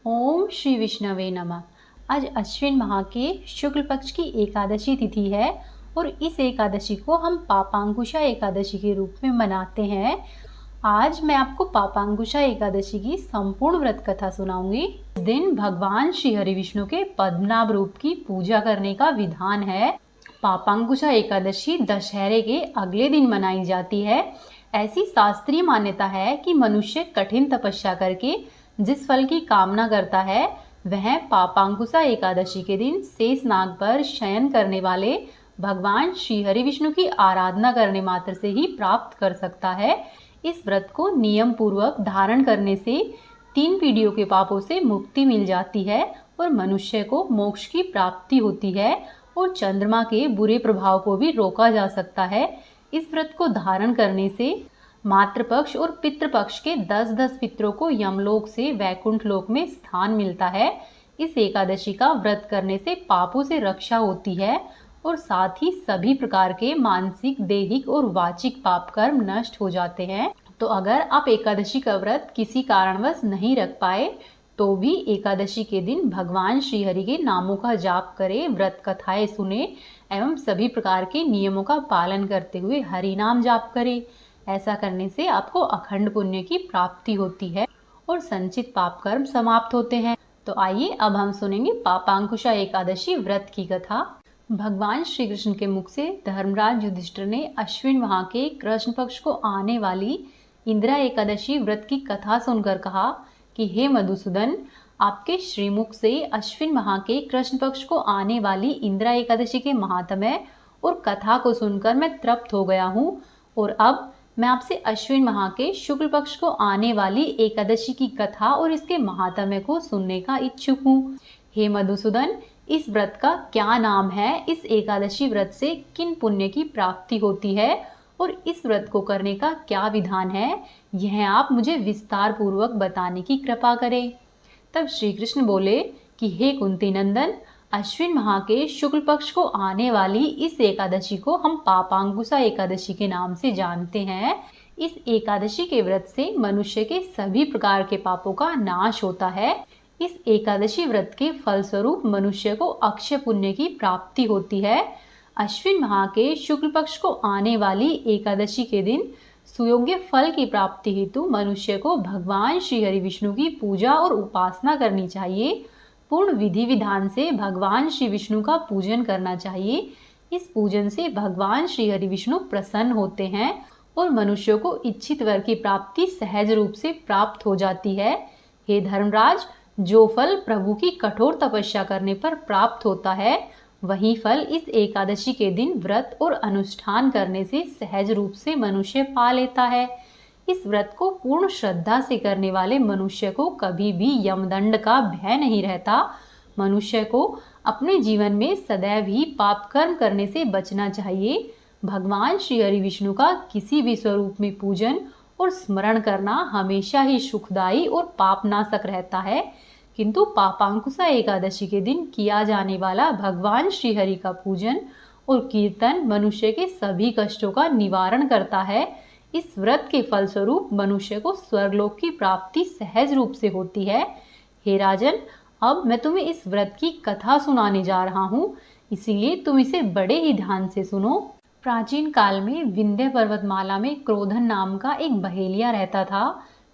ओम श्री विष्णवे नमः। आज अश्विन माह के शुक्ल पक्ष की एकादशी तिथि है और इस एकादशी को हम पापांकुशा एकादशी के रूप में मनाते हैं। आज मैं आपको पापांकुशा एकादशी की संपूर्ण व्रत कथा सुनाऊंगी। इस दिन भगवान श्री हरि विष्णु के पद्मनाभ रूप की पूजा करने का विधान है। पापांकुशा एकादशी दशहरे के अगले दिन मनाई जाती है। ऐसी शास्त्रीय मान्यता है कि मनुष्य कठिन तपस्या करके जिस फल की कामना करता है वह पापांकुशा एकादशी के दिन शेष नाग पर शयन करने वाले भगवान श्री हरि विष्णु की आराधना करने मात्र से ही प्राप्त कर सकता है। इस व्रत को नियम पूर्वक धारण करने से 3 पीढ़ियों के पापों से मुक्ति मिल जाती है और मनुष्य को मोक्ष की प्राप्ति होती है और चंद्रमा के बुरे प्रभाव को भी रोका जा सकता है। इस व्रत को धारण करने से मातृपक्ष और पितृपक्ष के 10-10 पितरों को यमलोक से वैकुंठ लोक में स्थान मिलता है। इस एकादशी का व्रत करने से पापों से रक्षा होती है और साथ ही सभी प्रकार के मानसिक, दैहिक और वाचिक पाप कर्म नष्ट हो जाते हैं। तो अगर आप एकादशी का व्रत किसी कारणवश नहीं रख पाए तो भी एकादशी के दिन भगवान श्री हरि के नामों का जाप करें, व्रत कथाएं सुने एवं सभी प्रकार के नियमों का पालन करते हुए हरि नाम जाप करें। ऐसा करने से आपको अखंड पुण्य की प्राप्ति होती है और संचित पाप कर्म समाप्त होते हैं। तो आइए अब हम सुनेंगे पापांकुशा एकादशी व्रत की कथा। भगवान श्री कृष्ण के मुख से धर्मराज युधिष्ठिर ने अश्विन माह के कृष्ण पक्ष को आने वाली इंदिरा एकादशी व्रत की कथा सुनकर कहा कि हे मधुसूदन, आपके श्रीमुख से अश्विन माह के कृष्ण पक्ष को आने वाली इंदिरा एकादशी के महात्म्य और कथा को सुनकर मैं तृप्त हो गया हूँ और अब मैं आपसे अश्विन माह के शुक्ल पक्ष को आने वाली एकादशी की कथा और इसके महात्म्य को सुनने का इच्छुक हूँ। हे मधुसूदन, इस व्रत का क्या नाम है, इस एकादशी व्रत से किन पुण्य की प्राप्ति होती है और इस व्रत को करने का क्या विधान है, यह आप मुझे विस्तार पूर्वक बताने की कृपा करें। तब श्री कृष्ण बोले कि हे कुंती नंदन, अश्विन माह के शुक्ल पक्ष को आने वाली इस एकादशी को हम पापांकुशा एकादशी के नाम से जानते हैं। इस एकादशी के व्रत से मनुष्य के सभी प्रकार के पापों का नाश होता है। इस एकादशी व्रत के फलस्वरूप मनुष्य को अक्षय पुण्य की प्राप्ति होती है। अश्विन माह के शुक्ल पक्ष को आने वाली एकादशी के दिन सुयोग्य फल की प्राप्ति हेतु मनुष्य को भगवान श्री हरि विष्णु की पूजा और उपासना करनी चाहिए। पूर्ण विधि विधान से भगवान श्री विष्णु का पूजन करना चाहिए। इस पूजन से भगवान श्री हरि विष्णु प्रसन्न होते हैं और मनुष्यों को इच्छित वर की प्राप्ति सहज रूप से प्राप्त हो जाती है। हे धर्मराज, जो फल प्रभु की कठोर तपस्या करने पर प्राप्त होता है वही फल इस एकादशी के दिन व्रत और अनुष्ठान करने से सहज रूप से मनुष्य पा लेता है। इस व्रत को पूर्ण श्रद्धा से करने वाले मनुष्य को कभी भी यमदंड का भय नहीं रहता। मनुष्य को अपने जीवन में सदैव ही पाप कर्म करने से बचना चाहिए। भगवान श्री हरि विष्णु का किसी भी स्वरूप में पूजन और स्मरण करना हमेशा ही सुखदायी और पापनाशक रहता है, किंतु पापांकुशा एकादशी के दिन किया जाने वाला भगवान श्री हरि का पूजन और कीर्तन मनुष्य के सभी कष्टों का निवारण करता है। इस व्रत के फलस्वरूप मनुष्य को स्वर्गलोक की प्राप्ति सहज रूप से होती है। हे राजन, अब मैं तुम्हें इस व्रत की कथा सुनाने जा रहा हूँ, इसीलिए तुम इसे बड़े ही ध्यान से सुनो। प्राचीन काल में विंध्य पर्वतमाला में क्रोधन नाम का एक बहेलिया रहता था।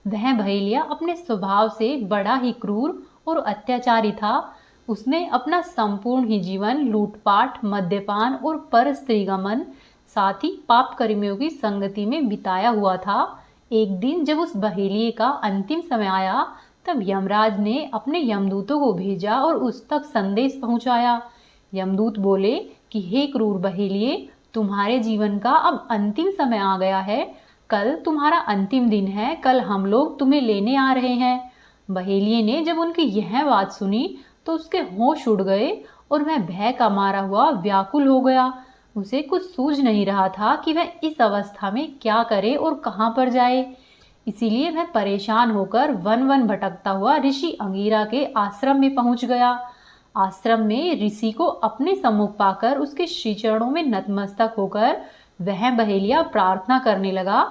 वह बहेलिया अपने स्वभाव से बड़ा ही क्रूर और अत्याचारी था। उसने अपना संपूर्ण ही जीवन लूटपाट, मद्यपान और पर स्त्रीगमन, साथ ही पाप कर्मियों की संगति में बिताया हुआ था। एक दिन जब उस बहेलिये का अंतिम समय आया तब यमराज ने अपने यमदूतों को भेजा और उस तक संदेश पहुंचाया। यमदूत बोले कि हे क्रूर बहेलिये, तुम्हारे जीवन का अब अंतिम समय आ गया है। कल तुम्हारा अंतिम दिन है, कल हम लोग तुम्हें लेने आ रहे हैं। बहेलिये ने जब उनकी यह बात सुनी तो उसके होश उड़ गए और वह भय का मारा हुआ व्याकुल हो गया। उसे कुछ सूझ नहीं रहा था कि वह इस अवस्था में क्या करे और कहाँ पर जाए। इसीलिए वह परेशान होकर वन वन भटकता हुआ ऋषि अंगिरा के आश्रम में पहुंच गया। आश्रम में ऋषि को अपने सम्मुख पाकर उसके श्री चरणों में नतमस्तक होकर वह बहेलिया प्रार्थना करने लगा।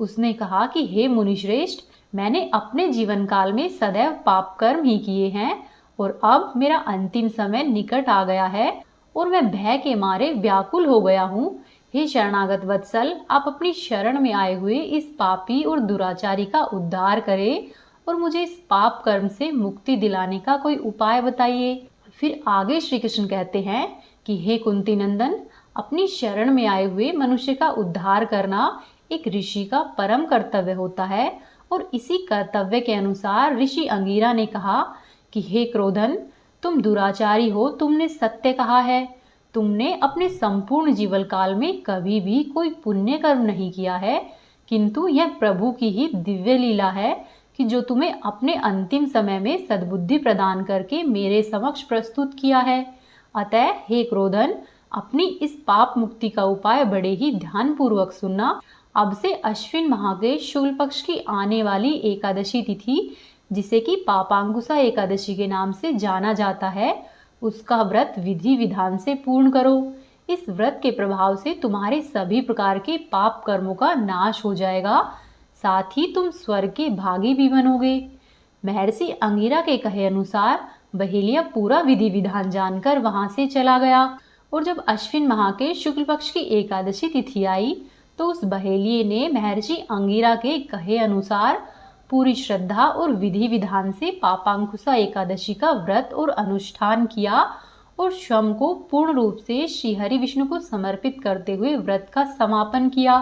उसने कहा कि हे मुनिश्रेष्ठ, मैंने अपने जीवन काल में सदैव पाप कर्म ही किए हैं और अब मेरा अंतिम समय निकट आ गया है और मैं भय के मारे व्याकुल हो गया हूँ। हे शरणागत वत्सल, आप अपनी शरण में आए हुए इस पापी और दुराचारी का उद्धार करें और मुझे इस पाप कर्म से मुक्ति दिलाने का कोई उपाय बताइए। फिर आगे श्री कृष्ण कहते हैं कि हे कुंती नंदन, अपनी शरण में आए हुए मनुष्य का उद्धार करना एक ऋषि का परम कर्तव्य होता है और इसी कर्तव्य के अनुसार ऋषि अंगिरा ने कहा कि हे क्रोधन, तुम दुराचारी हो, तुमने सत्य कहा है। तुमने अपने संपूर्ण जीवन काल में कभी भी कोई पुण्य कर्म नहीं किया है, किंतु यह प्रभु की ही दिव्य लीला है कि जो तुम्हें अपने अंतिम समय में सद्बुद्धि प्रदान करके मेरे समक्ष प्रस्तुत किया है। अतः हे क्रोधन, अपनी इस पाप मुक्ति का उपाय बड़े ही ध्यान पूर्वक सुनना। अब से अश्विन माह के शुक्ल पक्ष की आने वाली एकादशी तिथि, जिसे कि पापांकुशा एकादशी के नाम से जाना जाता है, उसका व्रत विधि विधान से पूर्ण करो। इस व्रत के प्रभाव से तुम्हारे सभी प्रकार के पाप कर्मों का नाश हो जाएगा, साथ ही तुम स्वर्ग के भागी भी बनोगे। महर्षि अंगिरा के कहे अनुसार बहेलिया पूरा विधि विधान जानकर वहां से चला गया और जब अश्विन माह के शुक्ल पक्ष की एकादशी तिथि आई तो उस बहेलिये ने महर्षि अंगिरा के कहे अनुसार पूरी श्रद्धा और विधि विधान से पापांकुशा एकादशी का व्रत और अनुष्ठान किया और स्वयं को पूर्ण रूप से श्री हरि विष्णु को समर्पित करते हुए व्रत का समापन किया।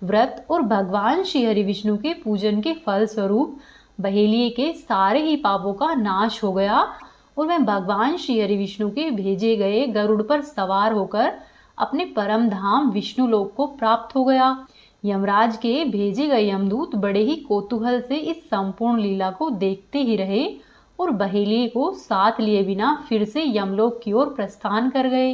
व्रत और भगवान श्री हरि विष्णु के पूजन के फल स्वरूप बहेलिये के सारे ही पापों का नाश हो गया और वह भगवान श्री हरि विष्णु के भेजे गए गरुड़ पर सवार होकर अपने परम धाम विष्णु लोक को प्राप्त हो गया। यमराज के भेजे गए यमदूत बड़े ही कौतूहल से इस संपूर्ण लीला को देखते ही रहे और बहेलिये को साथ लिए बिना फिर से यमलोक की ओर प्रस्थान कर गए।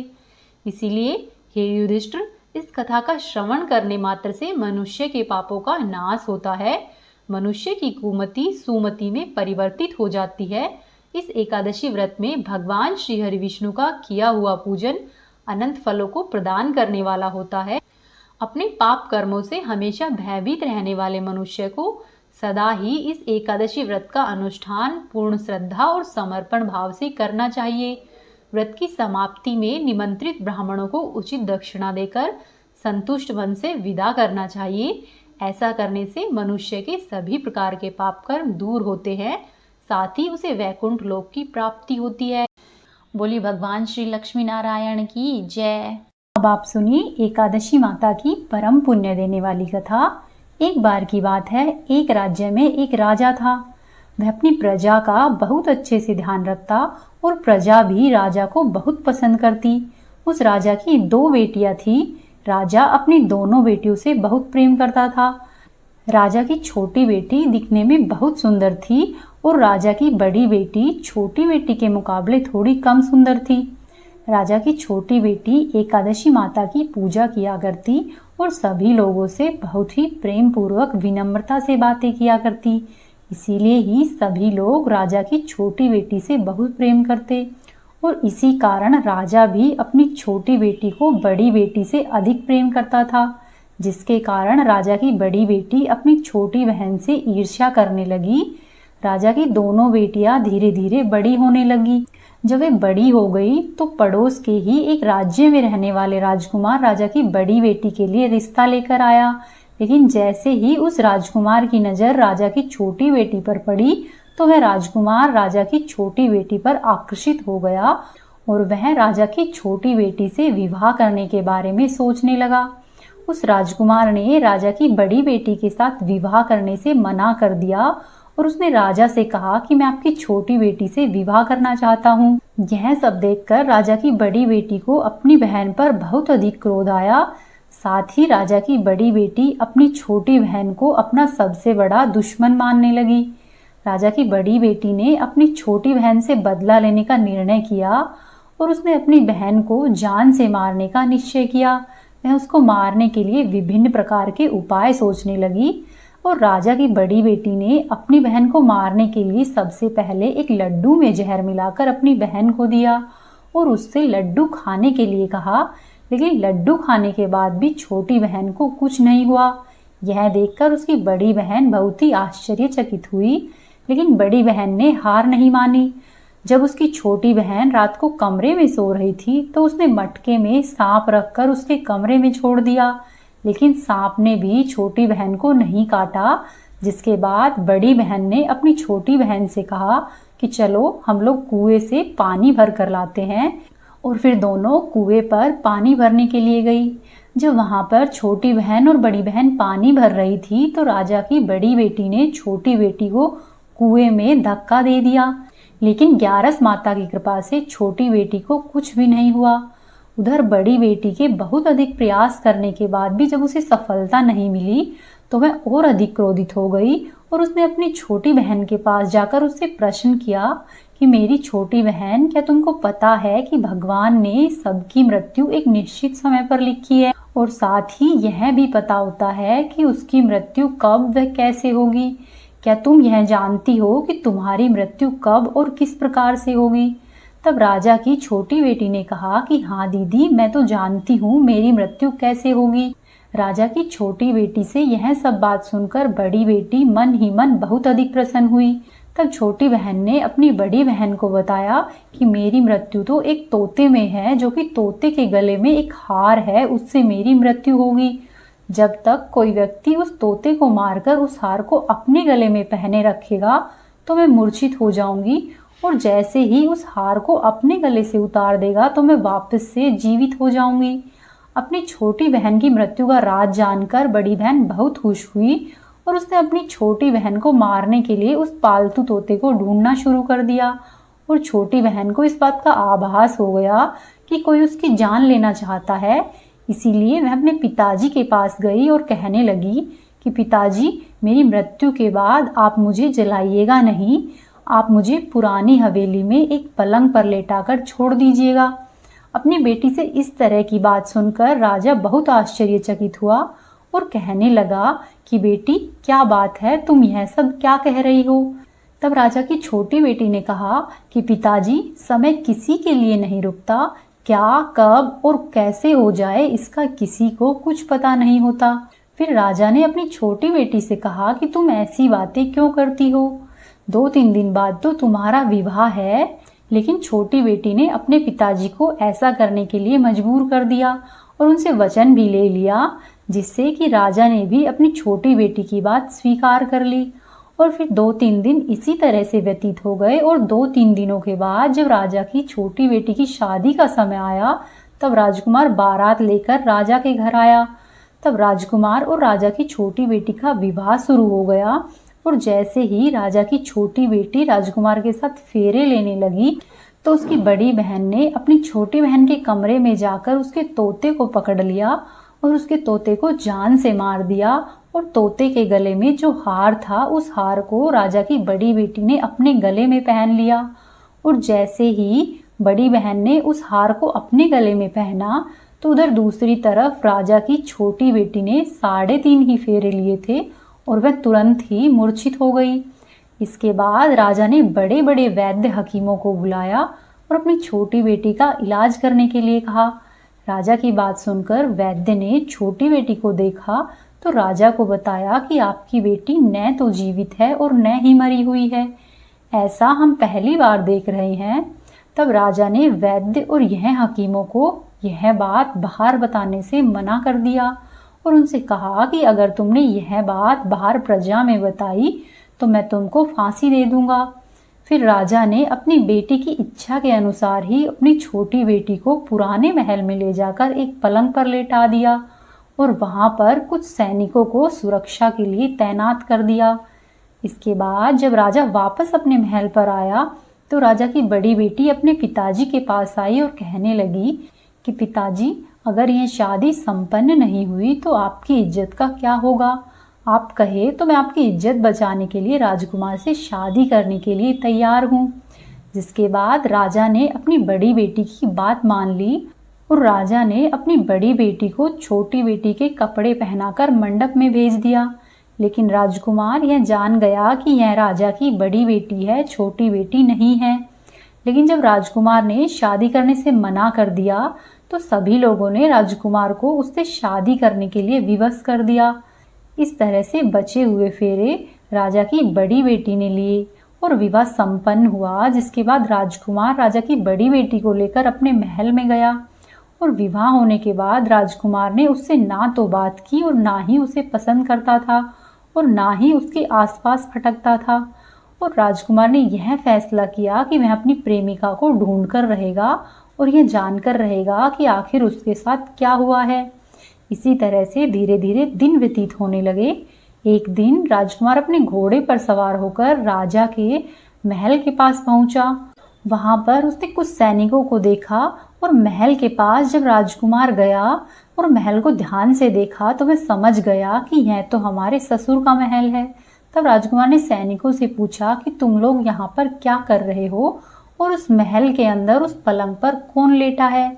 इसीलिए हे युधिष्ठिर, इस कथा का श्रवण करने मात्र से मनुष्य के पापों का नाश होता है, मनुष्य की कुमति सुमति में परिवर्तित हो जाती है। इस एकादशी व्रत में भगवान श्री हरि विष्णु का किया हुआ पूजन अनंत फलों को प्रदान करने वाला होता है। अपने पाप कर्मों से हमेशा भयभीत रहने वाले मनुष्य को सदा ही इस एकादशी व्रत का अनुष्ठान पूर्ण श्रद्धा और समर्पण भाव से करना चाहिए। व्रत की समाप्ति में निमंत्रित ब्राह्मणों को उचित दक्षिणा देकर संतुष्ट मन से विदा करना चाहिए। ऐसा करने से मनुष्य के सभी प्रकार के पाप कर्म दूर होते हैं, साथ ही उसे वैकुंठ लोक की प्राप्ति होती है। बोली भगवान श्री लक्ष्मी नारायण की जय। अब आप सुनिए एकादशी माता की परम पुण्य देने वाली कथा। एक बार की बात है, एक राज्य में एक राजा था। वह अपनी प्रजा का बहुत अच्छे से ध्यान रखता और प्रजा भी राजा को बहुत पसंद करती। उस राजा की 2 बेटियां थी। राजा अपनी दोनों बेटियों से बहुत प्रेम करता था। राजा की छोटी बेटी दिखने में बहुत सुंदर थी और राजा की बड़ी बेटी छोटी बेटी के मुकाबले थोड़ी कम सुंदर थी। राजा की छोटी बेटी एकादशी माता की पूजा किया करती और सभी लोगों से बहुत ही प्रेम पूर्वक विनम्रता से बातें किया करती। इसीलिए ही सभी लोग राजा की छोटी बेटी से बहुत प्रेम करते और इसी कारण राजा भी अपनी छोटी बेटी को बड़ी बेटी से अधिक प्रेम करता था, जिसके कारण राजा की बड़ी बेटी अपनी छोटी बहन से ईर्ष्या करने लगी। राजा की दोनों बेटियां धीरे धीरे बड़ी होने लगी। जब वे बड़ी हो गई तो पड़ोस के ही एक राज्य में रहने वाले राजकुमार राजा की बड़ी बेटी के लिए रिश्ता लेकर आया। लेकिन जैसे ही उस राजकुमार की नज़र राजा की छोटी बेटी पर पड़ी तो वह राजकुमार राजा की छोटी बेटी पर आकर्षित हो गया और वह राजा की छोटी बेटी से विवाह करने के बारे में सोचने लगा। उस राजकुमार ने राजा की बड़ी बेटी के साथ विवाह करने से मना कर दिया और उसने राजा से कहा कि मैं आपकी छोटी बेटी से विवाह करना चाहता हूँ। यह सब देखकर राजा की बड़ी बेटी को अपनी बहन पर बहुत अधिक क्रोध आया। साथ ही राजा की बड़ी बेटी अपनी छोटी बहन को अपना सबसे बड़ा दुश्मन मानने लगी। राजा की बड़ी बेटी ने अपनी छोटी बहन से बदला लेने का निर्णय किया और उसने अपनी बहन को जान से मारने का निश्चय किया। वह उसको मारने के लिए विभिन्न प्रकार के उपाय सोचने लगी और राजा की बड़ी बेटी ने अपनी बहन को मारने के लिए सबसे पहले एक लड्डू में जहर मिलाकर अपनी बहन को दिया और उससे लड्डू खाने के लिए कहा। लेकिन लड्डू खाने के बाद भी छोटी बहन को कुछ नहीं हुआ। यह देखकर उसकी बड़ी बहन बहुत ही आश्चर्यचकित हुई, लेकिन बड़ी बहन ने हार नहीं मानी। जब उसकी छोटी बहन रात को कमरे में सो रही थी तो उसने मटके में सांप रखकर उसके कमरे में छोड़ दिया, लेकिन सांप ने भी छोटी बहन को नहीं काटा। जिसके बाद बड़ी बहन ने अपनी छोटी बहन से कहा कि चलो हम लोग कुएं से पानी भर कर लाते हैं, और फिर दोनों कुएं पर पानी भरने के लिए गई। जब वहां पर छोटी बहन और बड़ी बहन पानी भर रही थी तो राजा की बड़ी बेटी ने छोटी बेटी को कुएं में धक्का दे दिया, लेकिन ग्यारस माता की कृपा से छोटी बेटी को कुछ भी नहीं हुआ। उधर बड़ी बेटी के बहुत अधिक प्रयास करने के बाद भी जब उसे सफलता नहीं मिली तो वह और अधिक क्रोधित हो गई, और उसने अपनी छोटी बहन के पास जाकर उससे प्रश्न किया कि मेरी छोटी बहन, क्या तुमको पता है कि भगवान ने सबकी मृत्यु एक निश्चित समय पर लिखी है, और साथ ही यह भी पता होता है कि उसकी मृत्यु कब व कैसे होगी। क्या तुम यह जानती हो कि तुम्हारी मृत्यु कब और किस प्रकार से होगी? तब राजा की छोटी बेटी ने कहा कि हाँ दीदी, मैं तो जानती हूँ मेरी मृत्यु कैसे होगी। राजा की छोटी बेटी से यह सब बात सुनकर बड़ी बेटी मन ही मन बहुत अधिक प्रसन्न हुई। तब छोटी बहन ने अपनी बड़ी बहन को बताया कि मेरी मृत्यु तो एक तोते में है, जो कि तोते के गले में एक हार है, उससे मेरी मृत्यु होगी। जब तक कोई व्यक्ति उस तोते को मारकर उस हार को अपने गले में पहने रखेगा तो मैं मूर्छित हो जाऊंगी, और जैसे ही उस हार को अपने गले से उतार देगा तो मैं वापस से जीवित हो जाऊंगी। अपनी छोटी बहन की मृत्यु का राज जानकर बड़ी बहन बहुत खुश हुई, और उसने अपनी छोटी बहन को मारने के लिए उस पालतू तोते को ढूंढना शुरू कर दिया। और छोटी बहन को इस बात का आभास हो गया कि कोई उसकी जान लेना चाहता है, इसीलिए वह अपने पिताजी के पास गई और कहने लगी कि पिताजी, मेरी मृत्यु के बाद आप मुझे जलाइएगा नहीं, आप मुझे पुरानी हवेली में एक पलंग पर लेटाकर छोड़ दीजिएगा। अपनी बेटी से इस तरह की बात सुनकर राजा बहुत आश्चर्यचकित हुआ और कहने लगा कि बेटी, क्या बात है, तुम यह सब क्या कह रही हो? तब राजा की छोटी बेटी ने कहा कि पिताजी, समय किसी के लिए नहीं रुकता, क्या, कब और कैसे हो जाए इसका किसी को कुछ पता नहीं होता। फिर राजा ने अपनी छोटी बेटी से कहा कि तुम ऐसी बातें क्यों करती हो? 2-3 दिन बाद तो तुम्हारा विवाह है। लेकिन छोटी बेटी ने अपने पिताजी को ऐसा करने के लिए मजबूर कर दिया और उनसे वचन भी ले लिया, जिससे कि राजा ने भी अपनी छोटी बेटी की बात स्वीकार कर ली। और फिर 2-3 दिन इसी तरह से व्यतीत हो गए, और 2-3 दिनों के बाद जब राजा की छोटी बेटी की शादी का समय आया तब राजकुमार बारात लेकर राजा के घर आया। तब राजकुमार और राजा की छोटी बेटी का विवाह शुरू हो गया, और जैसे ही राजा की छोटी बेटी राजकुमार के साथ फेरे लेने लगी तो उसकी बड़ी बहन ने अपनी छोटी बहन के कमरे में जाकर उसके तोते को पकड़ लिया और उसके तोते को जान से मार दिया, और तोते के गले में जो हार था उस हार को राजा की बड़ी बेटी ने अपने गले में पहन लिया। और जैसे ही बड़ी बहन ने उस हार को अपने गले में पहना तो उधर दूसरी तरफ राजा की छोटी बेटी ने 3.5 ही फेरे लिए थे और वह तुरंत ही मूर्छित हो गई। इसके बाद राजा ने बड़े बड़े वैद्य हकीमों को बुलाया और अपनी छोटी बेटी का इलाज करने के लिए कहा। राजा की बात सुनकर वैद्य ने छोटी बेटी को देखा तो राजा को बताया कि आपकी बेटी न तो जीवित है और न ही मरी हुई है। ऐसा हम पहली बार देख रहे हैं। तब राजा ने वैद्य और यह हकीमों को यह बात बाहर बताने से मना कर दिया और उनसे कहा कि अगर तुमने यह बात बाहर प्रजा में बताई तो मैं तुमको फांसी दे दूंगा। फिर राजा ने अपनी बेटी की इच्छा के अनुसार ही अपनी छोटी बेटी को पुराने महल में ले जाकर एक पलंग पर लेटा दिया और वहां पर कुछ सैनिकों को सुरक्षा के लिए तैनात कर दिया। इसके बाद जब राजा वापस अपने महल पर आया तो राजा की बड़ी बेटी अपने पिताजी के पास आई और कहने लगी कि पिताजी, अगर यह शादी संपन्न नहीं हुई तो आपकी इज्जत का क्या होगा? आप कहे तो मैं आपकी इज्जत बचाने के लिए राजकुमार से शादी करने के लिए तैयार हूँ। जिसके बाद राजा ने अपनी बड़ी बेटी की बात मान ली और राजा ने अपनी बड़ी बेटी को छोटी बेटी के कपड़े पहनाकर मंडप में भेज दिया। लेकिन राजकुमार यह जान गया कि यह राजा की बड़ी बेटी है, छोटी बेटी नहीं है। लेकिन जब राजकुमार ने शादी करने से मना कर दिया तो सभी लोगों ने राजकुमार को उससे शादी करने के लिए विवश कर दिया। इस तरह से बचे हुए फेरे राजा की बड़ी बेटी ने लिए और विवाह संपन्न हुआ, जिसके बाद राजकुमार राजा की बड़ी बेटी को लेकर अपने महल में गया। और विवाह होने के बाद राजकुमार ने उससे ना तो बात की और ना ही उसे पसंद करता था और ना ही उसके आसपास भटकता था। और राजकुमार ने यह फैसला किया कि वह अपनी प्रेमिका को ढूंढ कर रहेगा और यह जानकर रहेगा कि आखिर उसके साथ क्या हुआ है। इसी तरह से धीरे धीरे दिन व्यतीत होने लगे। एक दिन राजकुमार अपने घोड़े पर सवार होकर राजा के महल के पास पहुंचा। वहां पर उसने कुछ सैनिकों को देखा और महल के पास जब राजकुमार गया और महल को ध्यान से देखा तो वह समझ गया कि यह तो हमारे ससुर का महल है। तब राजकुमार ने सैनिकों से पूछा कि तुम लोग यहाँ पर क्या कर रहे हो और उस महल के अंदर उस पलंग पर कौन लेटा है।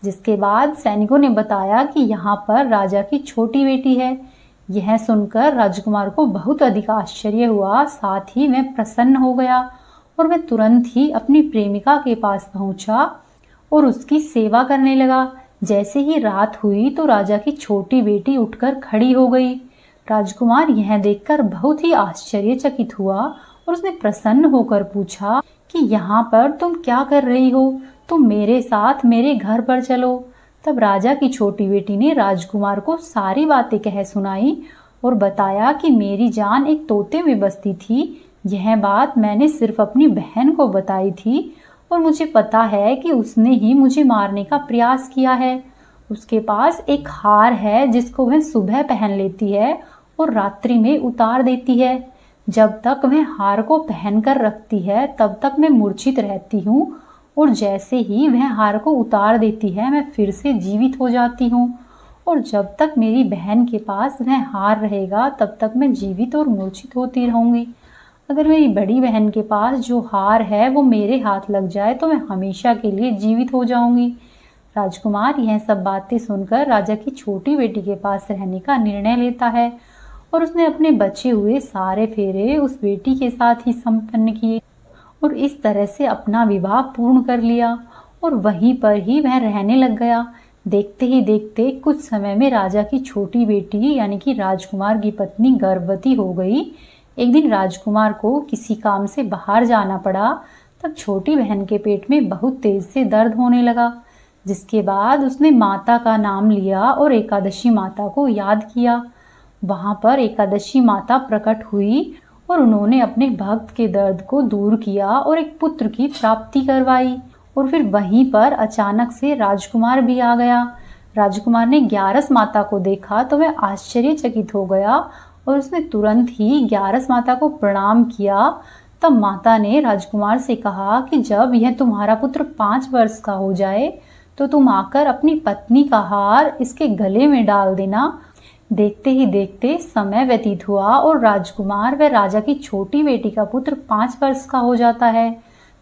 जिसके बाद सैनिकों ने बताया कि यहाँ पर राजा की छोटी बेटी है। यह सुनकर राजकुमार को बहुत अधिक आश्चर्य हुआ, साथ ही वह प्रसन्न हो गया और वह तुरंत ही अपनी प्रेमिका के पास पहुंचा और उसकी सेवा करने लगा। जैसे ही रात हुई तो राजा की छोटी बेटी उठकर खड़ी हो गई। राजकुमार यह देखकर बहुत ही आश्चर्यचकित हुआ और उसने प्रसन्न होकर पूछा कि यहाँ पर तुम क्या कर रही हो, तुम मेरे साथ मेरे घर पर चलो। तब राजा की छोटी बेटी ने राजकुमार को सारी बातें कह सुनाई और बताया कि मेरी जान एक तोते में बसती थी। यह बात मैंने सिर्फ अपनी बहन को बताई थी और मुझे पता है कि उसने ही मुझे मारने का प्रयास किया है। उसके पास एक हार है जिसको वह सुबह पहन लेती है और रात्रि में उतार देती है। जब तक वह हार को पहनकर रखती है तब तक मैं मूर्छित रहती हूँ और जैसे ही वह हार को उतार देती है मैं फिर से जीवित हो जाती हूँ। और जब तक मेरी बहन के पास वह हार रहेगा तब तक मैं जीवित और मूर्छित होती रहूँगी। अगर मेरी बड़ी बहन के पास जो हार है वो मेरे हाथ लग जाए तो मैं हमेशा के लिए जीवित हो जाऊंगी। राजकुमार यह सब बातें सुनकर राजा की छोटी बेटी के पास रहने का निर्णय लेता है और उसने अपने बचे हुए सारे फेरे उस बेटी के साथ ही संपन्न किए और इस तरह से अपना विवाह पूर्ण कर लिया और वहीं पर ही वह रहने लग गया। देखते ही देखते कुछ समय में राजा की छोटी बेटी यानी कि राजकुमार की पत्नी गर्भवती हो गई। एक दिन राजकुमार को किसी काम से बाहर जाना पड़ा। तब छोटी बहन के पेट में बहुत तेज से दर्द होने लगा, जिसके बाद उसने माता का नाम लिया और एकादशी माता को याद किया। वहां पर एकादशी माता प्रकट हुई और उन्होंने अपने भक्त के दर्द को दूर किया और एक पुत्र की प्राप्ति करवाई। और फिर वहीं पर अचानक से राजकुमार भी आ गया। राजकुमार ने ग्यारस माता को देखा तो वह आश्चर्यचकित हो गया और उसने तुरंत ही ग्यारस माता को प्रणाम किया। तब माता ने राजकुमार से कहा कि जब यह तुम्हारा पुत्र 5 वर्ष का हो जाए तो तुम आकर अपनी पत्नी का हार इसके गले में डाल देना। देखते ही देखते समय व्यतीत हुआ और राजकुमार व राजा की छोटी बेटी का पुत्र 5 वर्ष का हो जाता है।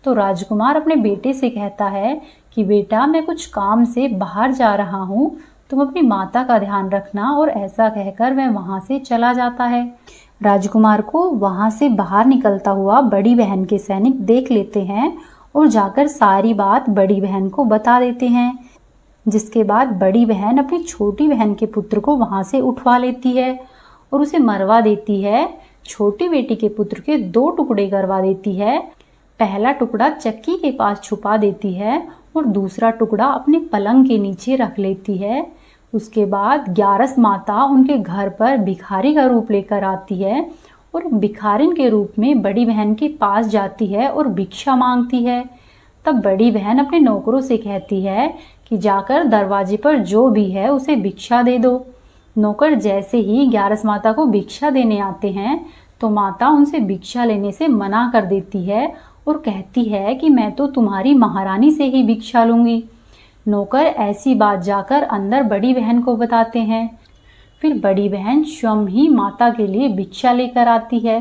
तो राजकुमार अपने बेटे से कहता है कि बेटा, मैं कुछ काम से बाहर जा रहा हूँ, तुम अपनी माता का ध्यान रखना। और ऐसा कहकर वह वहां से चला जाता है। राजकुमार को वहां से बाहर निकलता हुआ बड़ी बहन के सैनिक देख लेते हैं और जाकर सारी बात बड़ी बहन को बता देते हैं। जिसके बाद बड़ी बहन अपनी छोटी बहन के पुत्र को वहां से उठवा लेती है और उसे मरवा देती है। छोटी बेटी के पुत्र के 2 टुकड़े करवा देती है। पहला टुकड़ा चक्की के पास छुपा देती है और दूसरा टुकड़ा अपने पलंग के नीचे रख लेती है। उसके बाद ग्यारस माता उनके घर पर भिखारी का रूप लेकर आती है और भिखारिन के रूप में बड़ी बहन के पास जाती है और भिक्षा मांगती है। तब बड़ी बहन अपने नौकरों से कहती है कि जाकर दरवाजे पर जो भी है उसे भिक्षा दे दो। नौकर जैसे ही ग्यारस माता को भिक्षा देने आते हैं तो माता उनसे भिक्षा लेने से मना कर देती है और कहती है कि मैं तो तुम्हारी महारानी से ही भिक्षा लूंगी। नौकर ऐसी बात जाकर अंदर बड़ी बहन को बताते हैं। फिर बड़ी बहन स्वयं ही माता के लिए भिक्षा लेकर आती है।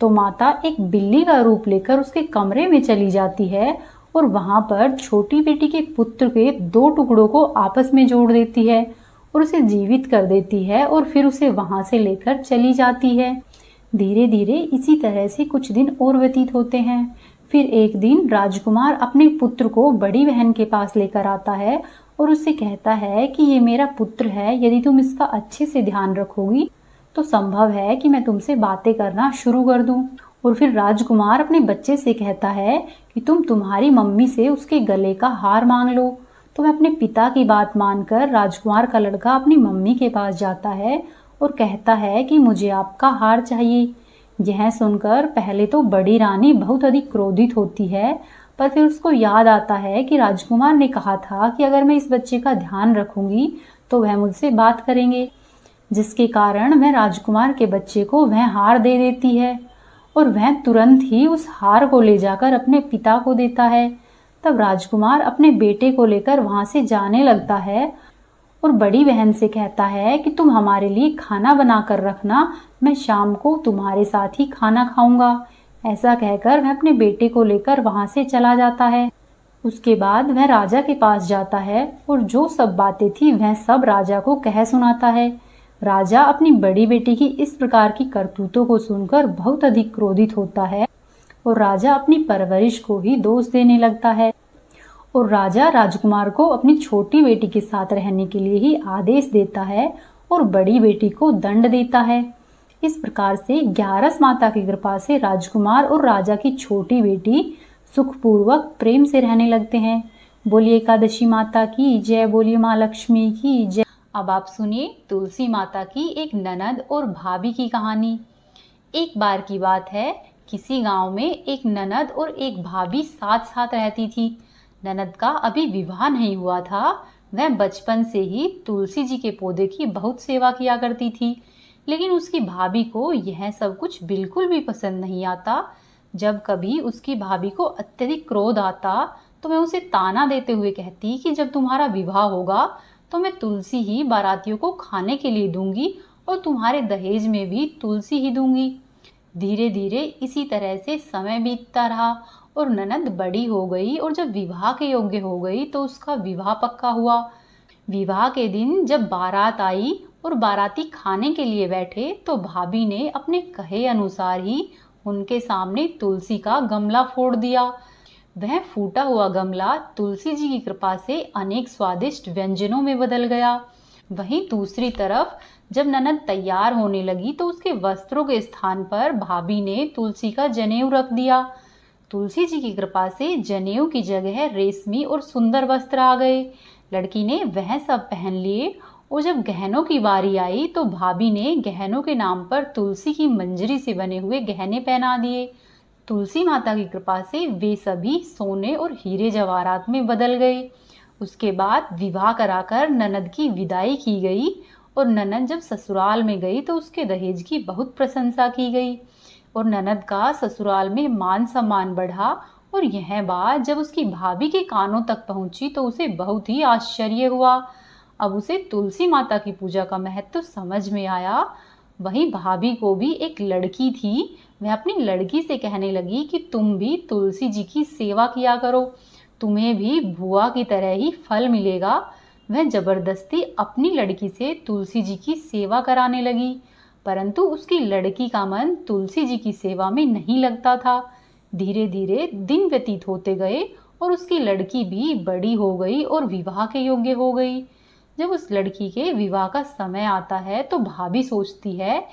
तो माता एक बिल्ली का रूप लेकर उसके कमरे में चली जाती है और वहां पर छोटी बेटी के पुत्र के 2 टुकड़ों को आपस में जोड़ देती है और उसे जीवित कर देती है और फिर उसे वहां से लेकर चली जाती है। धीरे धीरे इसी तरह से कुछ दिन और व्यतीत होते हैं। फिर एक दिन राजकुमार अपने पुत्र को बड़ी बहन के पास लेकर आता है और उससे कहता है कि ये मेरा पुत्र है, यदि तुम इसका अच्छे से ध्यान रखोगी तो संभव है कि मैं तुमसे बातें करना शुरू कर दूं। और फिर राजकुमार अपने बच्चे से कहता है कि तुम्हारी मम्मी से उसके गले का हार मांग लो। तो मैं अपने पिता की बात मानकर राजकुमार का लड़का अपनी मम्मी के पास जाता है और कहता है कि मुझे आपका हार चाहिए। यह सुनकर पहले तो बड़ी रानी बहुत अधिक क्रोधित होती है, पर फिर उसको याद आता है कि राजकुमार ने कहा था कि अगर मैं इस बच्चे का ध्यान रखूंगी तो वह मुझसे बात करेंगे, जिसके कारण वह राजकुमार के बच्चे को वह हार दे देती है और वह तुरंत ही उस हार को ले जाकर अपने पिता को देता है। तब राजकुमार अपने बेटे को लेकर वहां से जाने लगता है और बड़ी बहन से कहता है कि तुम हमारे लिए खाना बनाकर रखना, मैं शाम को तुम्हारे साथ ही खाना खाऊंगा। ऐसा कहकर वह अपने बेटे को लेकर वहां से चला जाता है। उसके बाद वह राजा के पास जाता है और जो सब बातें थी वह सब राजा को कह सुनाता है। राजा अपनी बड़ी बेटी की इस प्रकार की करतूतों को सुनकर बहुत अधिक क्रोधित होता है और राजा अपनी परवरिश को ही दोष देने लगता है और राजा राजकुमार को अपनी छोटी बेटी के साथ रहने के लिए ही आदेश देता है और बड़ी बेटी को दंड देता है। इस प्रकार से 11 माता की कृपा से राजकुमार और राजा की छोटी बेटी सुखपूर्वक प्रेम से रहने लगते हैं। बोलिए एकादशी माता की जय, बोलिए माँ लक्ष्मी की जय। अब आप सुनिए तुलसी माता की एक ननद और भाभी की कहानी। एक बार की बात है, किसी गांव में एक ननद और एक भाभी साथ साथ रहती थी। ननद का अभी विवाह नहीं हुआ था। वह बचपन से ही तुलसी जी के पौधे की बहुत सेवा किया करती थी, लेकिन उसकी भाभी को यह सब कुछ बिल्कुल भी पसंद नहीं आता। जब कभी उसकी भाभी को अत्यधिक क्रोध आता तो वह उसे ताना देते हुए कहती कि जब तुम्हारा विवाह होगा तो मैं तुलसी ही बारातियों को खाने के लिए दूंगी और तुम्हारे दहेज में भी तुलसी ही दूंगी। धीरे धीरे इसी तरह से समय बीतता रहा और ननद बड़ी हो गई और जब विवाह के योग्य हो गई तो उसका विवाह पक्का हुआ। विवाह के दिन जब बारात आई और बाराती खाने के लिए बैठे तो भाभी ने अपने कहे अनुसार ही उनके सामने तुलसी का गमला फोड़ दिया। वह फूटा हुआ गमला तुलसी जी की कृपा से अनेक स्वादिष्ट व्यंजनों में बदल गया। वहीं दूसरी तरफ जब ननद तैयार होने लगी तो उसके वस्त्रों के स्थान पर भाभी ने तुलसी का जनेऊ रख दिया। तुलसी जी की कृपा से जनेऊ की जगह रेशमी और सुंदर वस्त्र आ गए। लड़की ने वह सब पहन लिए और जब गहनों की बारी आई तो भाभी ने गहनों के नाम पर तुलसी की मंजरी से बने हुए गहने पहना दिए। तुलसी माता की कृपा से वे सभी सोने और हीरे जवाहरात में बदल गए। उसके बाद विवाह कराकर ननद की विदाई की गई और ननद जब ससुराल में गई तो उसके दहेज की बहुत प्रशंसा की गई और ननद का ससुराल में मान सम्मान बढ़ा। और यह बात जब उसकी भाभी के कानों तक पहुंची तो उसे बहुत ही आश्चर्य हुआ। अब उसे तुलसी माता की पूजा का महत्व समझ में आया। वहीं भाभी को भी एक लड़की थी। वह अपनी लड़की से कहने लगी कि तुम भी तुलसी जी की सेवा किया करो, तुम्हें भी बुआ की तरह ही फल मिलेगा। वह जबरदस्ती अपनी लड़की से तुलसी जी की सेवा कराने लगी, परंतु उसकी लड़की का मन तुलसी जी की सेवा में नहीं लगता था। धीरे धीरे दिन व्यतीत होते गए और उसकी लड़की भी बड़ी हो गई और विवाह के योग्य हो गई। जब उस लड़की के विवाह का समय आता है तो भाभी सोचती है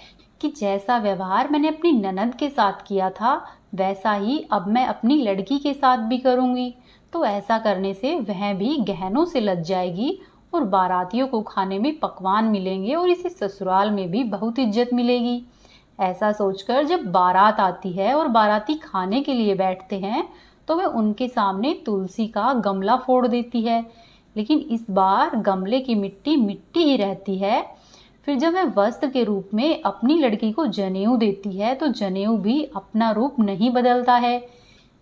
कि जैसा व्यवहार मैंने अपनी ननद के साथ किया था वैसा ही अब मैं अपनी लड़की के साथ भी करूंगी। तो ऐसा करने से वह भी गहनों से लद जाएगी और बारातियों को खाने में पकवान मिलेंगे और इसे ससुराल में भी बहुत इज्जत मिलेगी। ऐसा सोचकर जब बारात आती है और बाराती खाने के लिए बैठते हैं तो वह उनके सामने तुलसी का गमला फोड़ देती है, लेकिन इस बार गमले की मिट्टी मिट्टी ही रहती है। फिर जब वह वस्त्र के रूप में अपनी लड़की को जनेऊ देती है तो जनेऊ भी अपना रूप नहीं बदलता है।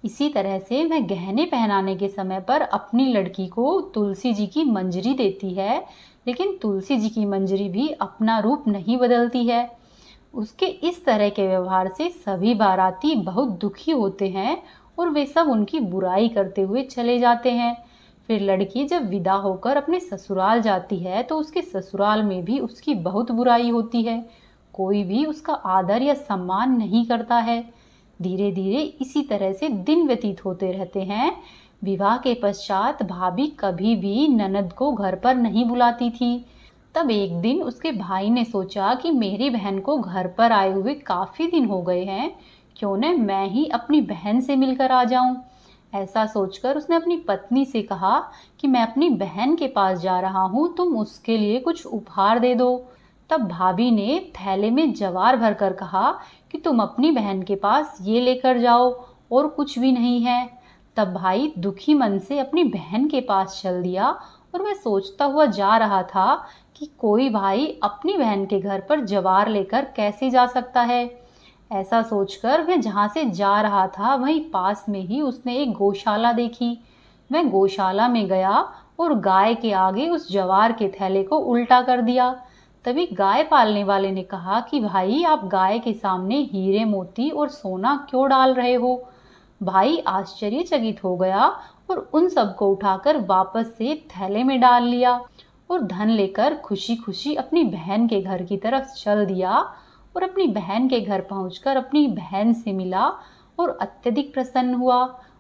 इसी तरह से वह गहने पहनाने के समय पर अपनी लड़की को तुलसी जी की मंजरी देती है, लेकिन तुलसी जी की मंजरी भी अपना रूप नहीं बदलती है। उसके इस तरह के व्यवहार से सभी बाराती बहुत दुखी होते हैं और वे सब उनकी बुराई करते हुए चले जाते हैं। फिर लड़की जब विदा होकर अपने ससुराल जाती है तो उसके ससुराल में भी उसकी बहुत बुराई होती है। कोई भी उसका आदर या सम्मान नहीं करता है। धीरे धीरे इसी तरह से दिन व्यतीत होते रहते हैं। विवाह के पश्चात भाभी कभी भी ननद को घर पर नहीं बुलाती थी। तब एक दिन उसके भाई ने सोचा कि मेरी बहन को घर पर आए हुए काफ़ी दिन हो गए हैं, क्यों न मैं ही अपनी बहन से मिलकर आ जाऊं। ऐसा सोचकर उसने अपनी पत्नी से कहा कि मैं अपनी बहन के पास जा रहा हूं, तुम उसके लिए कुछ उपहार दे दो। तब भाभी ने थैले में जवार भरकर कहा कि तुम अपनी बहन के पास ये लेकर जाओ, और कुछ भी नहीं है। तब भाई दुखी मन से अपनी बहन के पास चल दिया, और वह सोचता हुआ जा रहा था कि कोई भाई अपनी बहन के घर पर जवार लेकर कैसे जा सकता है। ऐसा सोचकर वह जहाँ से जा रहा था वहीं पास में ही उसने एक गौशाला देखी। वह गौशाला में गया और गाय के आगे उस जवार के थैले को उल्टा कर दिया। तभी गाय पालने वाले ने कहा कि भाई, आप गाय के सामने हीरे मोती और सोना क्यों डाल रहे हो। भाई आश्चर्यचकित हो गया और उन सबको उठाकर वापस से थैले में डाल लिया और धन लेकर खुशी खुशी अपनी बहन के घर की तरफ चल दिया। और अपनी बहन के घर पहुंचकर अपनी बहन से मिला और अत्यधिक प्रसन्न हुआ,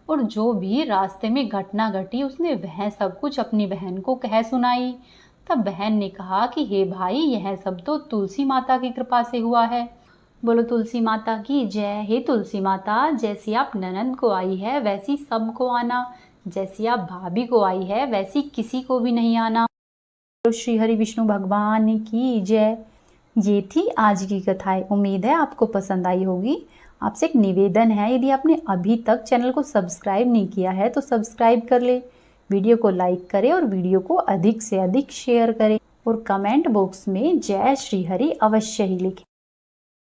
और जो भी रास्ते में घटना घटी उसने वह सब कुछ अपनी बहन को कह सुनाई। तब बहन ने कहा कि हे भाई, यह सब तो तुलसी माता की कृपा से हुआ है। बोलो तुलसी माता की जय। हे तुलसी माता, जैसी आप ननद को आई है वैसी सबको आना, जैसी आप भाभी को आई है वैसी किसी को भी नहीं आना। श्री हरि विष्णु भगवान की जय। ये थी आज की कथाएं। उम्मीद है आपको पसंद आई होगी। आपसे एक निवेदन है, यदि आपने अभी तक चैनल को सब्सक्राइब नहीं किया है तो सब्सक्राइब कर ले, वीडियो को लाइक करें और वीडियो को अधिक से अधिक शेयर करें, और कमेंट बॉक्स में जय श्री हरि अवश्य ही लिखें।